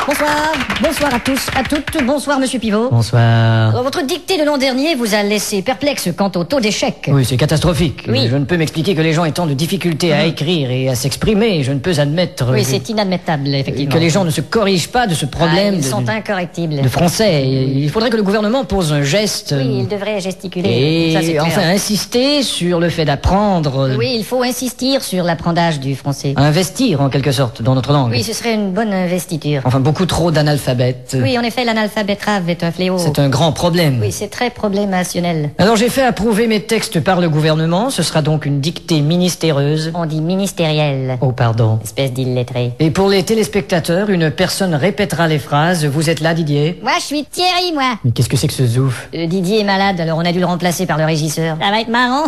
Bonsoir, bonsoir à tous, à toutes, bonsoir Monsieur Pivot. Bonsoir. Votre dictée de l'an dernier vous a laissé perplexe quant au taux d'échec. Oui, c'est catastrophique. Oui. Je ne peux m'expliquer que les gens aient tant de difficultés à écrire et à s'exprimer. Je ne peux admettre Oui, c'est inadmettable, effectivement. que les gens ne se corrigent pas de ce problème Ils sont de incorrectibles. français. Il faudrait que le gouvernement pose un geste Oui, il devrait gesticuler. Ça, c'est et clair. enfin insister sur le fait d'apprendre, Oui, il faut insister sur l'apprentissage du français. investir en quelque sorte dans notre langue. Oui, ce serait une bonne investiture. Enfin, beaucoup trop d'analphabètes. Oui, en effet, l'analphabétrave est un fléau. C'est un grand problème. Oui, c'est très problémationnel. Alors j'ai fait approuver mes textes par le gouvernement. Ce sera donc une dictée ministéreuse. On dit ministériel. Oh, pardon. Espèce d'illettré. Et pour les téléspectateurs, une personne répétera les phrases. Vous êtes là, Didier? Moi, je suis Thierry, moi. Mais qu'est-ce que c'est que ce zouf? Didier est malade, alors on a dû le remplacer par le régisseur. Ça va être marrant.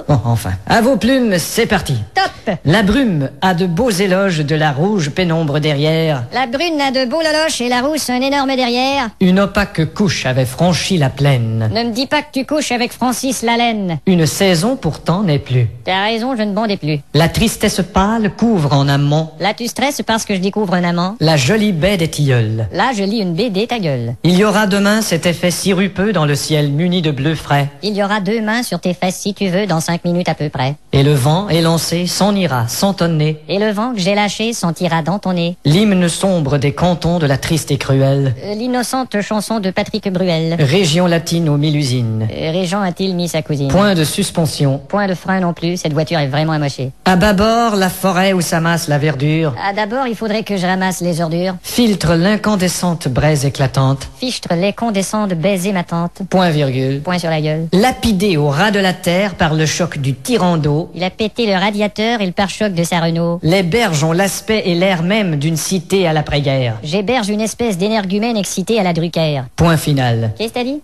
Bon, enfin. À vos plumes, c'est parti. Top. La brume a de beaux éloges de la rouge pénombre derrière. La brune a de beaux loloches et la rousse un énorme derrière. Une opaque couche avait franchi la plaine. Ne me dis pas que tu couches avec Francis Lalaine. Une saison pourtant n'est plus. T'as raison, je ne bondais plus. La tristesse pâle couvre en amont Là, tu stresses parce que je découvre un amant. la jolie baie des tilleuls. Là, je lis une BD, ta gueule. Il y aura demain cet effet sirupeux dans le ciel muni de bleu frais. Il y aura 2 mains sur tes fesses si tu veux, dans 5 minutes à peu près. Et le vent élancé s'en ira sans tonner. Et le vent que j'ai lâché sentira dans ton nez. L'hymne sombre des cantons de la triste et cruelle L'innocente chanson de Patrick Bruel. région latine aux 1000 usines. Régent a-t-il mis sa cousine? Point de suspension. Point de frein non plus, cette voiture est vraiment amochée. À bâbord, la forêt où s'amasse la verdure Ah, d'abord, il faudrait que je ramasse les ordures. filtre l'incandescente braise éclatante. Fichtre les condescends de baiser ma tante. Point virgule. Point sur la gueule. Lapidé au ras de la terre par le choc du tyran d'eau, Il a pété le radiateur et le pare-choc de sa Renault. les berges ont l'aspect et l'air même d'une cité à l'après-guerre. J'héberge une espèce d'énergumène excité à la Drucker. Point final. Qu'est-ce que t'as dit?